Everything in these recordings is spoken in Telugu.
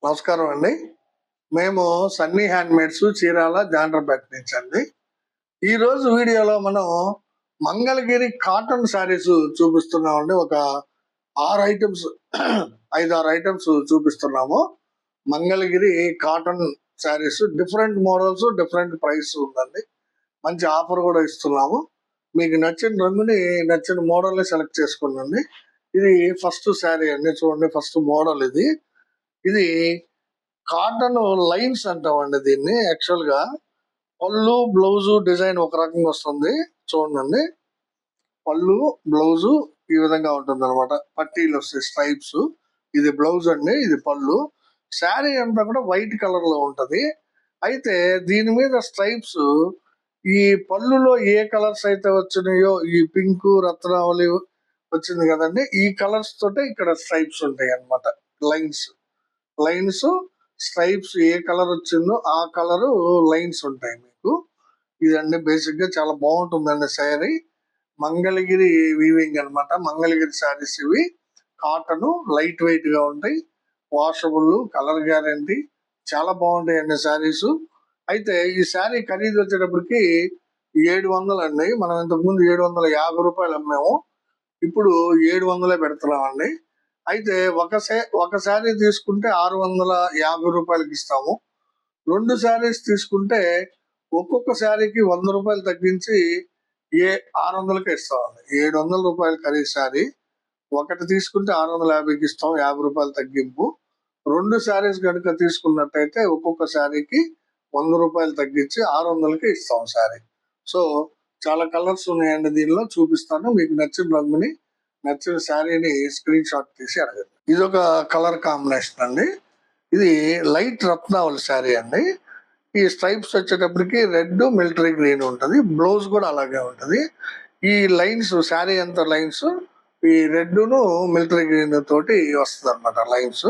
నమస్కారం అండి. మేము సన్నీ హ్యాండ్‌మేడ్స్ చీరాల జాండ్రపేట నుంచి అండి. ఈరోజు వీడియోలో మనం మంగళగిరి కాటన్ శారీస్ చూపిస్తున్నామండి. ఒక 6 ఐటెమ్స్ 5, 6 ఐటెమ్స్ చూపిస్తున్నాము. Mangalagiri cotton saris different models, different price ఉందండి. మంచి ఆఫర్ కూడా ఇస్తున్నాము. మీకు నచ్చిన రంగుని, నచ్చిన మోడల్‌ని సెలెక్ట్ చేసుకోండి. ఇది ఫస్ట్ శారీ అండి. చూడండి, ఫస్ట్ మోడల్ ఇది. ఇది కాటన్ లైన్స్ అంటామండి దీన్ని. యాక్చువల్ గా పళ్ళు బ్లౌజ్ డిజైన్ ఒక రకంగా వస్తుంది. చూడండి, పళ్ళు బ్లౌజ్ ఈ విధంగా ఉంటుంది అనమాట. పట్టీలు వస్తాయి, స్ట్రైప్స్. ఇది బ్లౌజ్ అండి, ఇది పళ్ళు. శారీ అంతా కూడా వైట్ కలర్ లో ఉంటది. అయితే దీని మీద స్ట్రైప్స్ ఈ పళ్ళులో ఏ కలర్స్ అయితే వచ్చినాయో, ఈ పింక్ రత్నావళి వచ్చింది కదండి, ఈ కలర్స్ తోటే ఇక్కడ స్ట్రైప్స్ ఉంటాయి అన్నమాట. లైన్స్ లైన్స్ స్ట్రైప్స్ ఏ కలర్ వచ్చిందో ఆ కలర్ లైన్స్ ఉంటాయి మీకు. ఇదండి బేసిక్ గా చాలా బాగుంటుందండి శారీ. మంగళగిరి వీవింగ్ అన్నమాట. మంగళగిరి శారీస్ ఇవి. కాటన్ లైట్ వెయిట్ గా ఉంటాయి. వాషబుల్, కలర్ గ్యారంటీ, చాలా బాగుంటాయండి శారీస్. అయితే ఈ శారీ ఖరీదు వచ్చేటప్పటికి 700 అండి. మనం ఇంతకు ముందు 750 రూపాయలు అమ్మాము, ఇప్పుడు 700 పెడుతున్నామండి. అయితే ఒక శారీ తీసుకుంటే 650 రూపాయలకి ఇస్తాము. 2 శారీస్ తీసుకుంటే ఒక్కొక్క శారీకి 100 రూపాయలు తగ్గించి 600కే ఇస్తామండి. 700 రూపాయలు ఖరీదు శారీ. ఒకటి తీసుకుంటే 650కి ఇస్తాం, 50 రూపాయలు తగ్గింపు. 2 శారీస్ కనుక తీసుకున్నట్టయితే ఒక్కొక్క శారీకి 100 రూపాయలు తగ్గించి 600కి ఇస్తాం శారీ. సో చాలా కలర్స్ ఉన్నాయండి. దీనిలో చూపిస్తాను. మీకు నచ్చిన రంగుని, నచ్చిన శారీని స్క్రీన్ షాట్ తీసి అడగండి. ఇది ఒక కలర్ కాంబినేషన్ అండి. ఇది లైట్ రత్నావళి శారీ అండి. ఈ స్ట్రైప్స్ వచ్చేటప్పటికి రెడ్, మిలిటరీ గ్రీన్ ఉంటది. బ్లౌజ్ కూడా అలాగే ఉంటది. ఈ లైన్స్, శారీ అంతా లైన్స్ ఈ రెడ్ ను మిలిటరీ గ్రీన్ తోటి వస్తుంది అనమాట. లైన్స్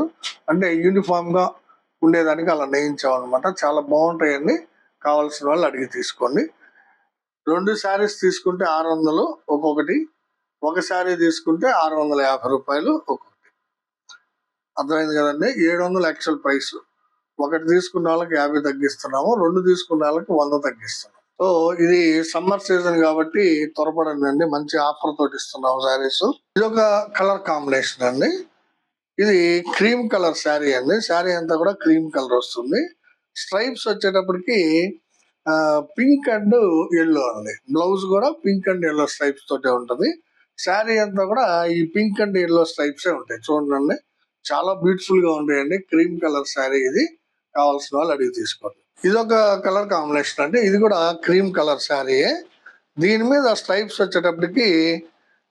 అంటే యూనిఫామ్ గా ఉండేదానికి అలా నేయించాం అనమాట. చాలా బాగుంటాయండి. కావాల్సిన వాళ్ళు అడిగి తీసుకోండి. 2 శారీస్ తీసుకుంటే 600 ఒక్కొక్కటి. ఒక శారీ తీసుకుంటే 650 రూపాయలు ఒక్కొక్కటి. అర్థమైంది కదండి. 700 యాక్చువల్ ప్రైస్. ఒకటి తీసుకున్న వాళ్ళకి 50 తగ్గిస్తున్నాము, 2 తీసుకున్న వాళ్ళకి 100 తగ్గిస్తున్నాం. సో ఇది సమ్మర్ సీజన్ కాబట్టి త్వరపడండి అండి. మంచి ఆఫర్ తోటి ఇస్తున్నాం శారీస్. ఇది ఒక కలర్ కాంబినేషన్ అండి. ఇది క్రీమ్ కలర్ శారీ అండి. శారీ అంతా కూడా క్రీమ్ కలర్ వస్తుంది. స్ట్రైప్స్ వచ్చేటప్పటికి పింక్ అండ్ ఎల్లో అండి. బ్లౌజ్ కూడా పింక్ అండ్ ఎల్లో స్ట్రైప్స్ తోటే ఉంటది. శారీ అంతా కూడా ఈ పింక్ అండ్ ఎల్లో స్ట్రైప్సే ఉంటాయి. చూడండి, చాలా బ్యూటిఫుల్ గా ఉంటాయండి. క్రీమ్ కలర్ శారీ ఇది. కావాల్సిన వాళ్ళు అడిగి తీసుకోండి. ఇది ఒక కలర్ కాంబినేషన్ అండి. ఇది కూడా క్రీమ్ కలర్ శారీయే. దీని మీద స్ట్రైప్స్ వచ్చేటప్పటికి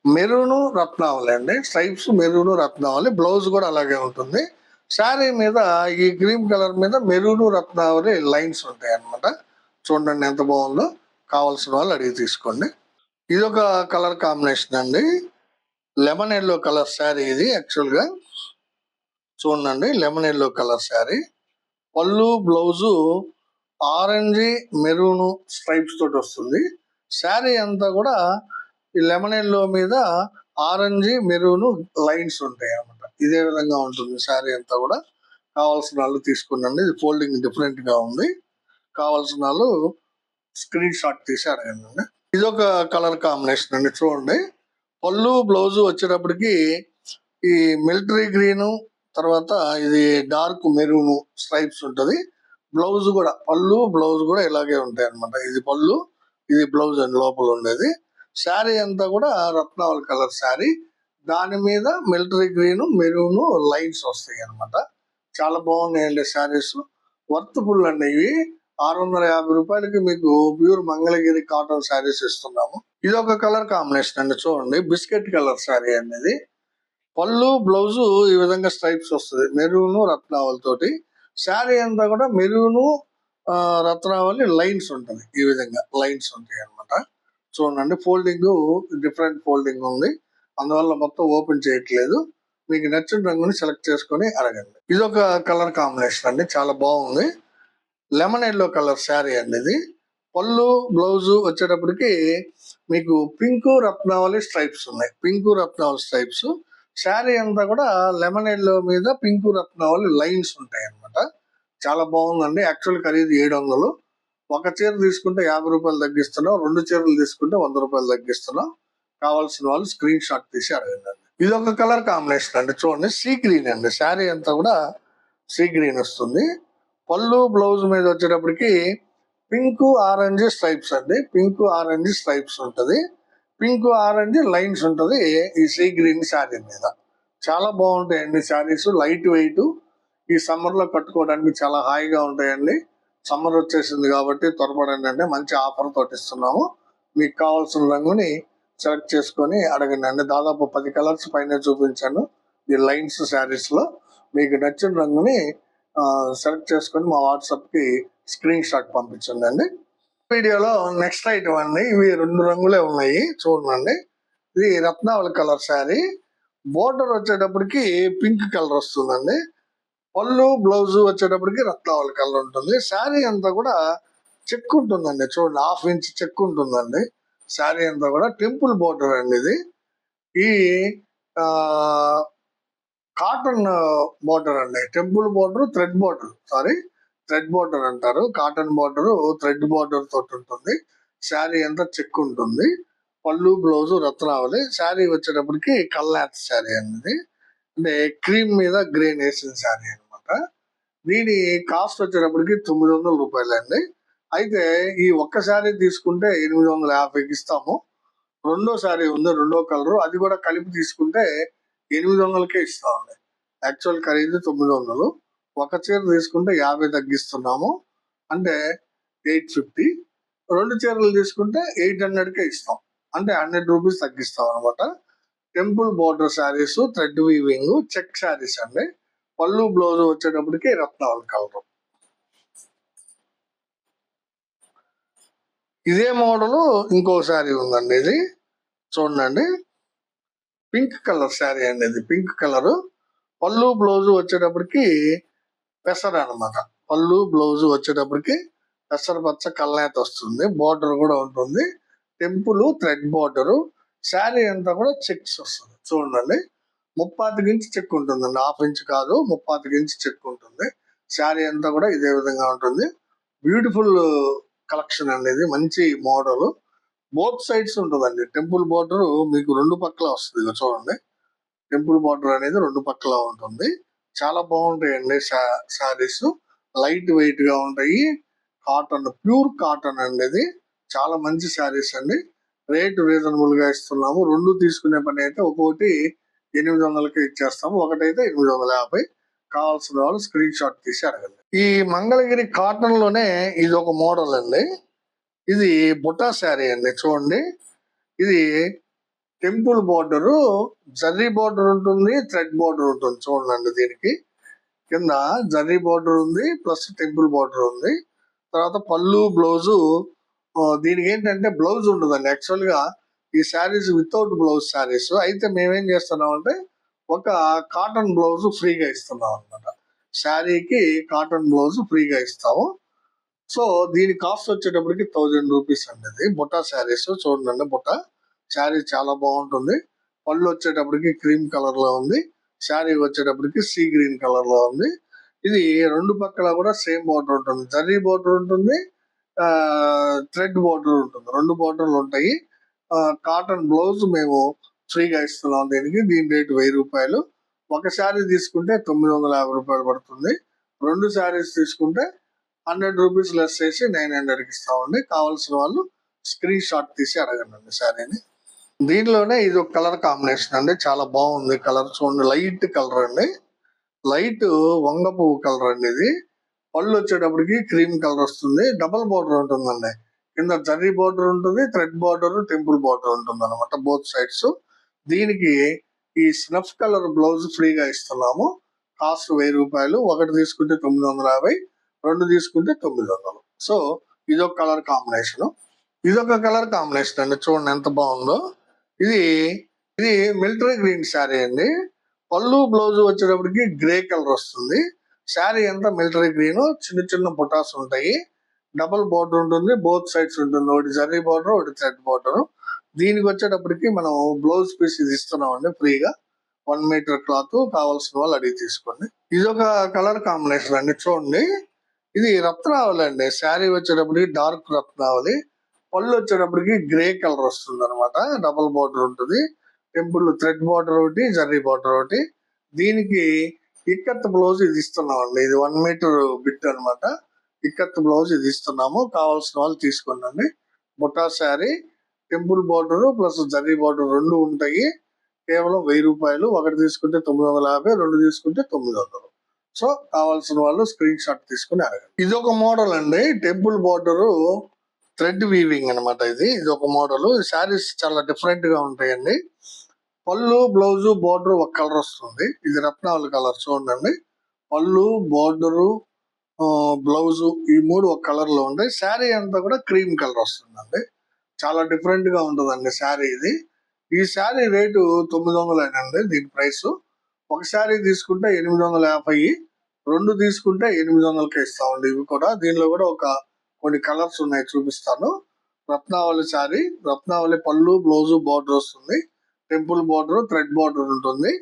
మెరూను రత్నావళి అండి. స్ట్రైప్స్ మెరూను రత్నావళి. బ్లౌజ్ కూడా అలాగే ఉంటుంది. శారీ మీద ఈ క్రీమ్ కలర్ మీద మెరూను రత్నావళి లైన్స్ ఉంటాయి అన్నమాట. చూడండి ఎంత బాగుందో. కావాల్సిన వాళ్ళు అడిగి తీసుకోండి. ఇది ఒక కలర్ కాంబినేషన్ అండి. లెమన్ ఎల్లో కలర్ శారీ ఇది. యాక్చువల్ గా చూడండి, లెమన్ ఎల్లో కలర్ శారీ. పళ్ళు బ్లౌజు ఆరెంజ్ మెరూన్ స్ట్రైప్స్ తోటి వస్తుంది. శారీ అంతా కూడా ఈ లెమన్ ఎల్లో మీద ఆరెంజ్ మెరూన్ లైన్స్ ఉంటాయి అన్నమాట. ఇదే విధంగా ఉంటుంది శారీ అంతా కూడా. కావాల్సిన వాళ్ళు తీసుకునండి. ఇది ఫోల్డింగ్ డిఫరెంట్ గా ఉంది. కావాల్సిన వాళ్ళు స్క్రీన్ షాట్ తీసి అడగండి. ఇది ఒక కలర్ కాంబినేషన్ అండి. చూడండి, పళ్ళు బ్లౌజ్ వచ్చేటప్పటికి ఈ మిలిటరీ గ్రీన్, తర్వాత ఇది డార్క్ మెరూన్ స్ట్రైప్స్ ఉంటది. బ్లౌజ్ కూడా, పళ్ళు బ్లౌజ్ కూడా ఇలాగే ఉంటాయి అన్నమాట. ఇది పళ్ళు, ఇది బ్లౌజ్ అండి లోపల ఉండేది. శారీ అంతా కూడా రత్నావళి కలర్ శారీ. దాని మీద మిలిటరీ గ్రీన్ మెరూన్ లైన్స్ వస్తాయి అన్నమాట. చాలా బాగున్నాయండి శారీస్. వర్త్ఫుల్ అండి ఇవి. 650 రూపాయలకి మీకు ప్యూర్ మంగళగిరి కాటన్ శారీస్ ఇస్తున్నాము. ఇది ఒక కలర్ కాంబినేషన్ అండి. చూడండి, బిస్కెట్ కలర్ శారీ అనేది. పళ్ళు బ్లౌజ్ ఈ విధంగా స్ట్రైప్స్ వస్తుంది, మెరూన్ రత్నావళి తోటి. శారీ అంతా కూడా మెరూను రత్నావళి లైన్స్ ఉంటుంది. ఈ విధంగా లైన్స్ ఉంటాయి అన్నమాట. చూడండి, ఫోల్డింగ్ డిఫరెంట్ ఫోల్డింగ్ ఉంది. అందువల్ల మొత్తం ఓపెన్ చేయట్లేదు. మీకు నచ్చిన రంగుని సెలెక్ట్ చేసుకొని అడగండి. ఇది ఒక కలర్ కాంబినేషన్ అండి. చాలా బాగుంది. లెమన్ ఎల్లో కలర్ శారీ అండి ఇది. పళ్ళు బ్లౌజ్ వచ్చేటప్పటికి మీకు పింక్ రత్నావళి స్ట్రైప్స్ ఉన్నాయి. పింక్ రత్నావళి స్ట్రైప్స్. శారీ అంతా కూడా లెమన్ ఎల్లో మీద పింక్ రత్నావళి లైన్స్ ఉంటాయి అన్నమాట. చాలా బాగుందండి. యాక్చువల్ ఖరీదు 700. ఒక చీర తీసుకుంటే 50 రూపాయలు తగ్గిస్తున్నాం, 2 చీరలు తీసుకుంటే 100 రూపాయలు తగ్గిస్తున్నాం. కావాల్సిన వాళ్ళు స్క్రీన్ షాట్ తీసి అడగండి. ఇది ఒక కలర్ కాంబినేషన్ అండి, చూడండి. సీ గ్రీన్ అండి, శారీ అంతా కూడా సీ గ్రీన్ వస్తుంది. పళ్ళు బ్లౌజ్ మీద వచ్చేటప్పటికి పింక్ ఆరెంజ్ స్ట్రైప్స్ అండి, పింక్ ఆరెంజ్ స్ట్రైప్స్ ఉంటది, పింక్ ఆరెంజ్ లైన్స్ ఉంటది ఈ సీ గ్రీన్ శారీ మీద. చాలా బాగుంటాయండి శారీస్, లైట్ వెయిట్. ఈ సమ్మర్ లో కట్టుకోవడానికి చాలా హాయిగా ఉంటాయండి. సమ్మర్ వచ్చేసింది కాబట్టి త్వరపడండి అండి, మంచి ఆఫర్ తోటి ఇస్తున్నాము. మీకు కావాల్సిన రంగుని సెలెక్ట్ చేసుకొని అడగండి అండి. దాదాపు 10 కలర్స్ పైన చూపించాను ఈ లైన్స్ శారీస్ లో. మీకు నచ్చిన రంగుని సెలెక్ట్ చేసుకొని మా వాట్సాప్ కి స్క్రీన్ షాట్ పంపించండి అండి. వీడియోలో నెక్స్ట్ ఐటమ్ అండి, ఇవి 2 రంగులే ఉన్నాయి, చూడండి. ఇది రత్నావళి కలర్ శారీ, బోర్డర్ వచ్చేటప్పటికి పింక్ కలర్ వస్తుందండి. పళ్ళు బ్లౌజ్ వచ్చేటప్పటికి రత్నావళి కలర్ ఉంటుంది. శారీ అంతా కూడా చెక్ ఉంటుందండి, చూడండి, 1/2 ఇంచ్ చెక్ ఉంటుందండి. శారీ అంతా కూడా టెంపుల్ బోర్డర్ అండి ఇది. ఈ కాటన్ బోర్డర్ అండి, temple border, thread border, thread border అంటారు. కాటన్ బోర్డర్ థ్రెడ్ బోర్డర్ తోటి ఉంటుంది. శారీ అంతా చెక్ ఉంటుంది. పళ్ళు బ్లౌజ్ రత్నావళి. శారీ వచ్చేటప్పటికి కల్లాత్ శారీ అనేది, అంటే క్రీమ్ మీద గ్రీన్ వేసిన శారీ అనమాట. దీని కాస్ట్ వచ్చేటప్పటికి 900 రూపాయలు అండి. అయితే ఈ ఒక్క శారీ తీసుకుంటే 850కి ఇస్తాము. రెండో శారీ ఉంది, రెండో కలర్, అది కూడా కలిపి తీసుకుంటే 800కే ఇస్తామండి. యాక్చువల్ ఖరీదు 900. ఒక చీర తీసుకుంటే 50 తగ్గిస్తున్నాము, అంటే 850. 2 చీరలు తీసుకుంటే 800కే ఇస్తాం, అంటే 100 రూపీస్ తగ్గిస్తాం అనమాట. Temple border sarees, thread weaving, check sarees అండి. పళ్ళు బ్లౌజ్ వచ్చేటప్పటికి రత్నావళి కలర్. ఇదే మోడల్ ఇంకో శారీ ఉందండి, ఇది చూడండి. పింక్ కలర్ శారీ అండి, ఇది పింక్ కలర్. పళ్ళు బ్లౌజ్ వచ్చేటప్పటికి పెసర అనమాట. పళ్ళు బ్లౌజ్ వచ్చేటప్పటికి పెసర పచ్చ కల్నేత వస్తుంది. బోర్డర్ కూడా ఉంటుంది, టెంపుల్ థ్రెడ్ బోర్డర్. శారీ అంతా కూడా చెక్స్ వస్తుంది, చూడండి. 35 ఇంచ్ చెక్ ఉంటుందండి, 1/2 ఇంచ్ కాదు, 35 ఇంచ్ చెక్ ఉంటుంది. శారీ అంతా కూడా ఇదే విధంగా ఉంటుంది. బ్యూటిఫుల్ కలెక్షన్ అండి, ఇది మంచి మోడల్. బోత్ సైడ్స్ ఉంటుందండి. టెంపుల్ బోర్డర్ మీకు 2 పక్కల వస్తుంది, చూడండి. టెంపుల్ బోర్డర్ అనేది 2 పక్కల ఉంటుంది. చాలా బాగుంటాయండి శారీస్, లైట్ వెయిట్ గా ఉంటాయి. కాటన్, ప్యూర్ కాటన్ అండి ఇది. చాలా మంచి శారీస్ అండి. రేట్ రీజనబుల్ గా ఇస్తున్నాము. 2 తీసుకునే పని అయితే ఒక్కొక్కటి 800కి ఇచ్చేస్తాము, ఒకటైతే 850. కావాల్సిన వాళ్ళు స్క్రీన్ షాట్ తీసి అడగండి. ఈ మంగళగిరి కాటన్ లోనే ఇది ఒక మోడల్ అండి. ఇది బుటా శారీ అండి, చూడండి. ఇది టెంపుల్ బోర్డర్, జర్రీ బోర్డర్ ఉంటుంది, థ్రెడ్ బోర్డర్ ఉంటుంది, చూడండి. దీనికి కింద జర్రీ బోర్డర్ ఉంది, ప్లస్ టెంపుల్ బోర్డర్ ఉంది. తర్వాత పళ్ళు బ్లౌజు, దీనికి ఏంటంటే బ్లౌజ్ ఉండదండి. యాక్చువల్ గా ఈ శారీస్ వితౌట్ బ్లౌజ్ శారీస్. అయితే మేమేం చేస్తున్నాం అంటే ఒక కాటన్ బ్లౌజ్ ఫ్రీగా ఇస్తున్నాం అనమాట. శారీకి కాటన్ బ్లౌజ్ ఫ్రీగా ఇస్తాము. సో దీని కాస్ట్ వచ్చేటప్పటికి 1000 రూపీస్ అండి. ఇది బుట్ట శారీస్, చూడండి. బుట్ట శారీ చాలా బాగుంటుంది. పళ్ళు వచ్చేటప్పటికి క్రీమ్ కలర్ లో ఉంది, శారీ వచ్చేటప్పటికి సీ గ్రీన్ కలర్ లో ఉంది. ఇది 2 పక్కల కూడా సేమ్ బోర్డర్ ఉంటుంది, జరీ బోర్డర్ ఉంటుంది, థ్రెడ్ బోర్డర్ ఉంటుంది, 2 బోర్డర్లు ఉంటాయి. కాటన్ బ్లౌజ్ మేము ఫ్రీగా ఇస్తున్నాం దీనికి. దీని రేటు 1000 రూపాయలు. ఒక శారీ తీసుకుంటే 950 రూపాయలు పడుతుంది. 2 శారీస్ తీసుకుంటే 100 రూపీస్ లెస్ చేసి 900కి ఇస్తామండి. కావాల్సిన వాళ్ళు స్క్రీన్ షాట్ తీసి అడగండి శారీని. దీనిలోనే ఇది ఒక కలర్ కాంబినేషన్ అండి, చాలా బాగుంది కలర్, చూడండి. లైట్ కలర్ అండి, లైట్ వంగ పువ్వు కలర్ అండి ఇది. పళ్ళు వచ్చేటప్పటికి క్రీమ్ కలర్ వస్తుంది. డబల్ బోర్డర్ ఉంటుందండి, కింద జర్రీ బోర్డర్ ఉంటుంది, థ్రెడ్ బోర్డర్, టెంపుల్ బోర్డర్ ఉంటుంది అనమాట, బోత్ సైడ్స్. దీనికి ఈ స్నఫ్ కలర్ బ్లౌజ్ ఫ్రీగా ఇస్తున్నాము. కాస్ట్ 1000 రూపాయలు. ఒకటి తీసుకుంటే 950, 2 తీసుకుంటే 900. సో ఇదొక కలర్ కాంబినేషన్. ఇదొక కలర్ కాంబినేషన్ అండి, చూడండి ఎంత బాగుందో. ఇది ఇది మిలిటరీ గ్రీన్ శారీ అండి. పళ్ళు బ్లౌజ్ వచ్చేటప్పటికి గ్రే కలర్ వస్తుంది. శారీ అంతా మిలిటరీ గ్రీన్, చిన్న చిన్న బుటాస్ ఉంటాయి. డబుల్ బోర్డర్ ఉంటుంది, బోత్ సైడ్స్ ఉంటుంది, ఒకటి జర్రీ బోర్డర్, ఒకటి థ్రెడ్ బోర్డర్. దీనికి వచ్చేటప్పటికి మనం బ్లౌజ్ పీస్ ఇది ఇస్తున్నాం అండి ఫ్రీగా. 1 మీటర్ క్లాత్ కావాల్సిన వాళ్ళు అడిగి తీసుకోండి. ఇది ఒక కలర్ కాంబినేషన్ అండి, చూడండి. ఇది రత్నావళి అండి. శారీ వచ్చేటప్పటికి డార్క్ రత్నావళి, పళ్ళు వచ్చేటప్పటికి గ్రే కలర్ వస్తుంది అనమాట. డబుల్ బార్డర్ ఉంటుంది, టెంపుల్ థ్రెడ్ బార్డర్ ఒకటి, జర్రీ బార్డర్ ఒకటి. దీనికి ఇక్కత్ బ్లౌజ్ ఇది ఇస్తున్నాం అండి. ఇది 1 మీటర్ బిట్ అనమాట. ఇక్కత్ బ్లౌజ్ ఇది ఇస్తున్నాము, కావాల్సిన వాళ్ళు తీసుకోండి. Butta sari, temple border plus zari border రెండు ఉంటాయి. కేవలం 1000 రూపాయలు. ఒకటి తీసుకుంటే 950, రెండు తీసుకుంటే 900. సో కావాల్సిన వాళ్ళు స్క్రీన్ షాట్ తీసుకుని అడగండి. ఇది ఒక మోడల్ అండి, టెంపుల్ బార్డర్ థ్రెడ్ వీవింగ్ అనమాట. ఇది ఒక మోడల్. శారీస్ చాలా డిఫరెంట్ గా ఉంటాయండి. పళ్ళు, బ్లౌజ్, బార్డర్ ఒక కలర్ వస్తుంది. ఇది రత్నావళి కలర్, చూడండి. పళ్ళు, బార్డరు, బ్లౌజ్ ఈ మూడు ఒక కలర్ లో ఉంటాయి. శారీ అంతా కూడా క్రీమ్ కలర్ వస్తుందండి. చాలా డిఫరెంట్ గా ఉంటుందండి శారీ ఇది. ఈ శారీ రేటు 900 అండి. దీని ప్రైస్ ఒక శారీ తీసుకుంటే 850, రెండు తీసుకుంటే 800కే ఇస్తామండి. ఇవి కూడా దీనిలో కూడా కొన్ని కలర్స్ ఉన్నాయి, చూపిస్తాను. రత్నావళి శారీ, రత్నావళి పళ్ళు, బ్లౌజ్, బార్డర్ వస్తుంది. టెంపుల్ బార్డర్, థ్రెడ్ బార్డర్ ఉంటుంది.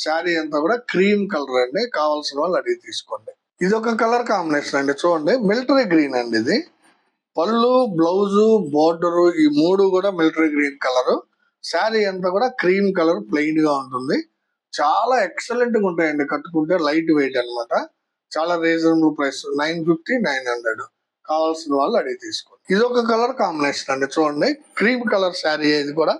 శారీ అంతా కూడా క్రీమ్ కలర్ అండి. కావాల్సిన వాళ్ళు అడిగి తీసుకోండి. ఇది ఒక కలర్ కాంబినేషన్ అండి, చూడండి. మిలిటరీ గ్రీన్ అండి ఇది. పళ్ళు, బ్లౌజ్, బార్డర్ ఈ మూడు కూడా మిలిటరీ గ్రీన్ కలర్. శారీ అంతా కూడా క్రీమ్ కలర్, ప్లెయిన్ గా ఉంటుంది. చాలా ఎక్సలెంట్ గా ఉంటాయండి కట్టుకుంటే. లైట్ వెయిట్ అన్నమాట. చాలా రీజనబుల్ ప్రైస్, 950, 900. కావాల్సిన వాళ్ళు అడిగి తీసుకోండి. ఇది ఒక కలర్ కాంబినేషన్ అండి, చూడండి. క్రీమ్ కలర్ శారీ ఇది కూడా.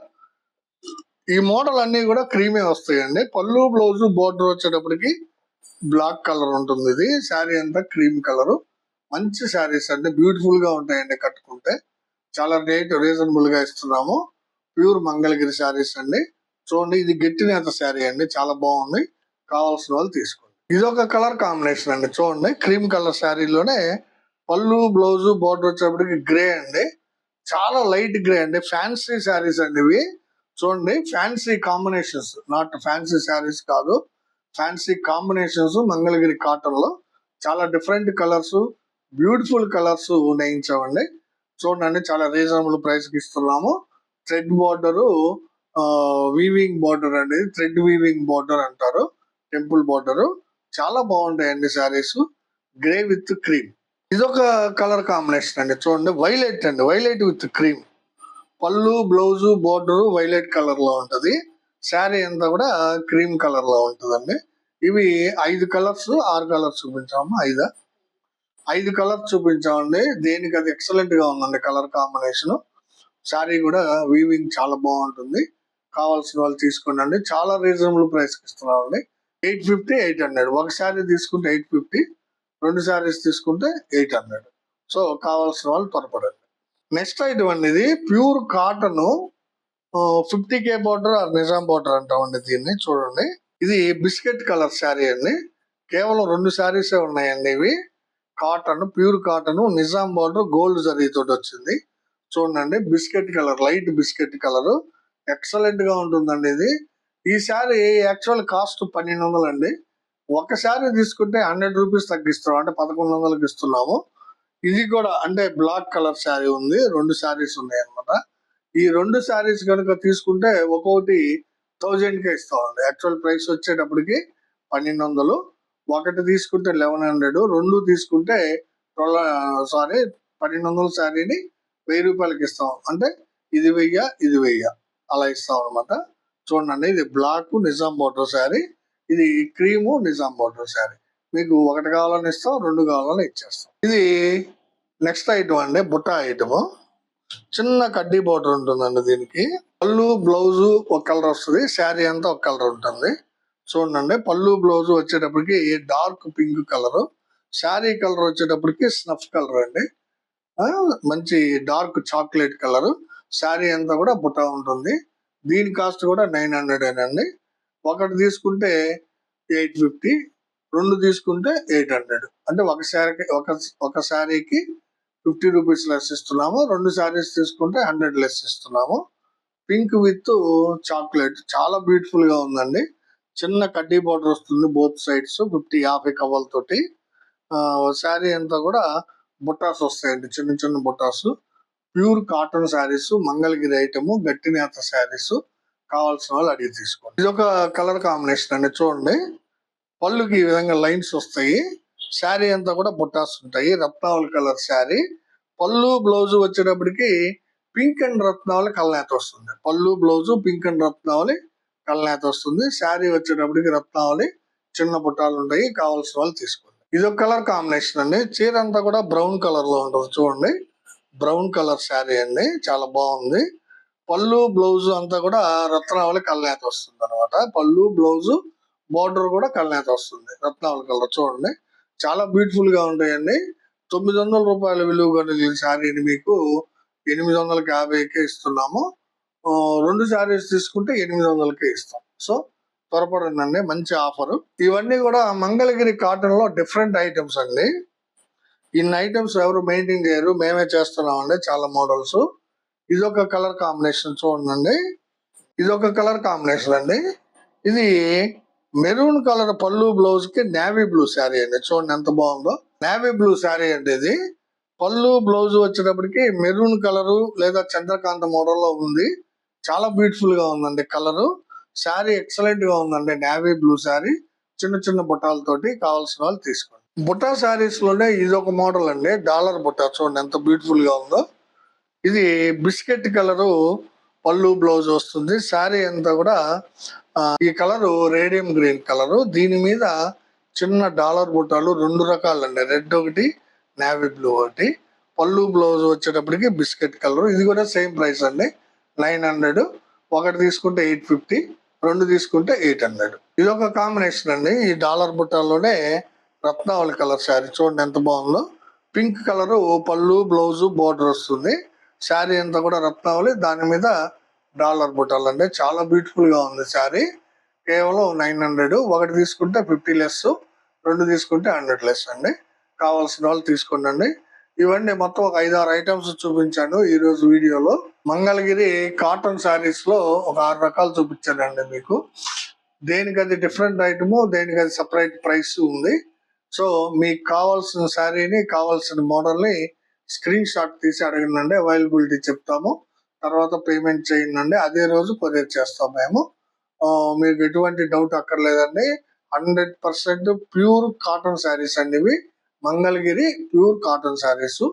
ఈ మోడల్ అన్ని కూడా క్రీమే వస్తాయండి. పళ్ళు, బ్లౌజ్, బార్డర్ వచ్చేటప్పటికి బ్లాక్ కలర్ ఉంటుంది. ఇది శారీ అంతా క్రీమ్ కలర్. మంచి శారీస్ అండి, బ్యూటిఫుల్ గా ఉంటాయండి కట్టుకుంటే. చాలా రేట్ రీజనబుల్ గా ఇస్తున్నాము. ప్యూర్ మంగళగిరి శారీస్ అండి, చూడండి. ఇది గట్టి నేత శారీ అండి, చాలా బాగుంది. కావాల్సిన వాళ్ళు తీసుకోండి. ఇది ఒక కలర్ కాంబినేషన్ అండి, చూడండి. క్రీమ్ కలర్ శారీలోనే పళ్ళు, బ్లౌజ్, బార్డర్ వచ్చేటప్పటికి గ్రే అండి. చాలా లైట్ గ్రే అండి. ఫ్యాన్సీ శారీస్ అండి ఇవి, చూడండి. Fancy combinations, not fancy saris కాదు, ఫ్యాన్సీ కాంబినేషన్స్. మంగళగిరి కాటన్ లో చాలా డిఫరెంట్ కలర్స్, బ్యూటిఫుల్ కలర్స్ నేయించామండి. చూడండి, చాలా రీజనబుల్ ప్రైస్ కి ఇస్తున్నాము. థ్రెడ్ బార్డర్, వీవింగ్ బార్డర్ అండి. థ్రెడ్ వీవింగ్ బార్డర్ అంటారు, టెంపుల్ బార్డర్. చాలా బాగుంటాయండి శారీస్. Grey with cream. ఇదొక కలర్ కాంబినేషన్ అండి, చూడండి. వైలెట్ అండి, వైలెట్ విత్ క్రీమ్. పళ్ళు, బ్లౌజ్, బార్డర్ వైలెట్ కలర్ లో ఉంటది. శారీ అంతా కూడా క్రీమ్ కలర్ లో ఉంటుందండి. ఇవి 5 కలర్స్, 6 కలర్స్ చూపించాము. 5 కలర్స్ చూపించామండి. దేనికి అది ఎక్సలెంట్ గా ఉందండి కలర్ కాంబినేషన్. శారీ కూడా వీవింగ్ చాలా బాగుంటుంది. కావాల్సిన వాళ్ళు తీసుకోండి. చాలా రీజనబుల్ ప్రైస్ కి ఇస్తున్నామండి. 850, 800. ఒక శారీ తీసుకుంటే 850, రెండు శారీస్ తీసుకుంటే 800. సో కావాల్సిన వాళ్ళు త్వరపడండి. నెక్స్ట్ ఐటమ్ అండి, ఇది pure cotton 50K border or Nizam border అంటామండి దీన్ని, చూడండి. ఇది బిస్కెట్ కలర్ శారీ అండి. కేవలం 2 శారీసే ఉన్నాయండి ఇవి. Cotton, pure cotton, Nizam border, gold zari తోటి వచ్చింది. చూడండి, biscuit colour, light biscuit colour. Excellent గా ఉంటుందండి ఇది. ఈ శారీ యాక్చువల్ కాస్ట్ 1200 అండి. ఒక శారీ తీసుకుంటే 100 రూపీస్ తగ్గిస్తాం, అంటే 1100కి ఇస్తున్నాము. ఇది కూడా అంటే బ్లాక్ కలర్ శారీ ఉంది. 2 శారీస్ ఉన్నాయి అనమాట. ఈ 2 శారీస్ కనుక తీసుకుంటే ఒక్కొక్కటి 1000కే ఇస్తామండి. యాక్చువల్ ప్రైస్ వచ్చేటప్పటికి 1200. ఒకటి తీసుకుంటే 1100, రెండు తీసుకుంటే 1200 శారీని 1000 రూపాయలకి ఇస్తాం. అంటే ఇది 1000, ఇది 1000 అలా ఇస్తాం అనమాట. చూడండి, ఇది బ్లాక్ నిజాం బార్డర్ శారీ, ఇది క్రీము నిజాం బార్డర్ శారీ. మీకు ఒకటి కావాలని ఇస్తాం, రెండు కావాలని ఇచ్చేస్తాం. ఇది నెక్స్ట్ ఐటమ్ అండి, బుట్ట ఐటమ్. చిన్న కడ్డీ బార్డర్ ఉంటుందండి దీనికి. పళ్ళు, బ్లౌజ్ ఒక కలర్ వస్తుంది. శారీ అంతా ఒక కలర్ ఉంటుంది. చూడండి, పళ్ళు, బ్లౌజ్ వచ్చేటప్పటికి dark pink colour. Sari colour వచ్చేటప్పటికి స్నఫ్ కలర్ అండి. మంచి డార్క్ చాక్లెట్ కలర్. శారీ అంతా కూడా బుట్ట ఉంటుంది. దీని కాస్ట్ కూడా 900 అండి. ఒకటి తీసుకుంటే 850, రెండు తీసుకుంటే 800. అంటే ఒక శారీకి 50 రూపీస్ లెస్ ఇస్తున్నాము. 2 శారీస్ తీసుకుంటే 100 లెస్ ఇస్తున్నాము. పింక్ విత్ చాక్లెట్, చాలా బ్యూటిఫుల్ గా ఉందండి. చిన్న కడ్డీ బార్డర్ వస్తుంది బోత్ సైడ్స్, 50 కవ్వలతోటి. శారీ అంతా కూడా బుట్టాస్ వస్తాయండి, చిన్న చిన్న buttas. Pure cotton saris, Mangalagiri item, గట్టి నేత శారీస్. కావాల్సిన వాళ్ళు అడిగి తీసుకోండి. ఇది ఒక కలర్ కాంబినేషన్ అండి. చూడండి, పళ్ళుకి ఈ విధంగా లైన్స్ వస్తాయి. శారీ అంతా కూడా బుట్టాస్ ఉంటాయి. రత్నావళి కలర్ శారీ. పళ్ళు బ్లౌజ్ వచ్చేటప్పటికి పింక్ అండ్ రత్నావళి కలనేత వస్తుంది. పళ్ళు బ్లౌజ్ పింక్ అండ్ రత్నావళి కలనేత వస్తుంది. శారీ వచ్చేటప్పటికి రత్నావళి చిన్న బుట్టాలు ఉంటాయి. కావాల్సిన వాళ్ళు తీసుకోండి. ఇది ఒక కలర్ కాంబినేషన్ అండి. చీర అంతా కూడా బ్రౌన్ కలర్ లో ఉంటుంది. చూడండి, బ్రౌన్ కలర్ శారీ అండి, చాలా బాగుంది. పళ్ళు బ్లౌజ్ అంతా కూడా రత్నావళి కలనేత వస్తుంది అనమాట. పళ్ళు బ్లౌజ్ బార్డర్ కూడా కలనేత వస్తుంది రత్నావళి కలర్. చూడండి, చాలా బ్యూటిఫుల్ గా ఉంటాయండి. 900 రూపాయల విలువ కలిగిన శారీని మీకు 850కే ఇస్తున్నాము. 2 శారీస్ తీసుకుంటే 800కే ఇస్తాం. సో త్వరపడండి, మంచి ఆఫర్. ఇవన్నీ కూడా మంగళగిరి కాటన్ లో డిఫరెంట్ ఐటమ్స్ అండి. ఇన్ని ఐటమ్స్ ఎవరు మెయింటైన్ చేయరు, మేమే చేస్తున్నాం అండి. చాలా మోడల్స్. ఇదొక కలర్ కాంబినేషన్ చూడండి. ఇదొక కలర్ కాంబినేషన్ అండి. ఇది మెరూన్ కలర్ పళ్ళు బ్లౌజ్ కి నేవీ బ్లూ శారీ అండి. చూడండి ఎంత బాగుందో. నేవీ బ్లూ శారీ అంటే ఇది. పళ్ళు బ్లౌజ్ వచ్చేటప్పటికి మెరూన్ కలరు లేదా చంద్రకాంత మోడల్ లో ఉంది. చాలా బ్యూటిఫుల్ గా ఉందండి కలరు. శారీ ఎక్సలెంట్ గా ఉందండి. నేవీ బ్లూ శారీ, చిన్న చిన్న బుట్టాలతోటి. కావాల్సిన వాళ్ళు తీసుకోండి. బుట్టా శారీస్ లోనే ఇది ఒక మోడల్ అండి. డాలర్ బుట్టా. చూడండి ఎంత బ్యూటిఫుల్ గా ఉందో. ఇది బిస్కెట్ కలరు పళ్ళు బ్లౌజ్ వస్తుంది. శారీ అంతా కూడా ఈ కలరు రేడియం గ్రీన్ కలరు. దీని మీద చిన్న డాలర్ బుట్టాలు 2 రకాలండి. రెడ్ ఒకటి, నేవీ బ్లూ ఒకటి. పళ్ళు బ్లౌజ్ వచ్చేటప్పటికి బిస్కెట్ కలర్. ఇది కూడా సేమ్ ప్రైస్ అండి, 900. ఒకటి తీసుకుంటే 850, 2 తీసుకుంటే 800. ఇది ఒక కాంబినేషన్ అండి. ఈ డాలర్ బుట్టాల్లోనే రత్నావళి కలర్ శారీ. చూడండి ఎంత బాగుందో. పింక్ కలర్ పళ్ళు బ్లౌజ్ బోర్డర్ వస్తుంది. శారీ అంతా కూడా రత్నావళి, దాని మీద డాలర్ బుట్టాలు అండి. చాలా బ్యూటిఫుల్ గా ఉంది శారీ. కేవలం 900. ఒకటి తీసుకుంటే 50 లెస్, 2 తీసుకుంటే 100 లెస్ అండి. కావాల్సిన వాళ్ళు తీసుకోండి. ఇవన్నీ మొత్తం ఒక 5-6 ఐటమ్స్ చూపించాను ఈ రోజు వీడియోలో. మంగళగిరి కాటన్ శారీస్ లో ఒక 6 రకాలు చూపించానండి మీకు. దేనికది డిఫరెంట్ ఐటమ్, దేనికది సపరేట్ ప్రైస్ ఉంది. సో మీకు కావాల్సిన శారీని, కావాల్సిన మోడల్ ని స్క్రీన్ షాట్ తీసి అడగండి. అవైలబిలిటీ చెప్తాము. తర్వాత పేమెంట్ చేయండి. అదే రోజు కొరియర్ చేస్తాం మేము. మీకు ఎటువంటి డౌట్ అక్కర్లేదండి. 100% ప్యూర్ కాటన్ శారీస్ అండి ఇవి. Mangalagiri pure cotton saris.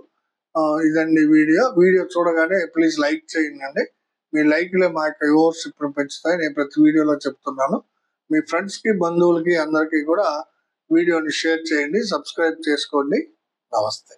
ఇదండి వీడియో చూడగానే ప్లీజ్ లైక్ చేయండి. మీ లైక్లే మా యొక్క వ్యూవర్షిప్ పెంచుతాయి. నేను ప్రతి వీడియోలో చెప్తున్నాను. మీ ఫ్రెండ్స్ కి, బంధువులకి అందరికీ కూడా వీడియోని షేర్ చేయండి. సబ్స్క్రైబ్ చేసుకోండి. నమస్తే.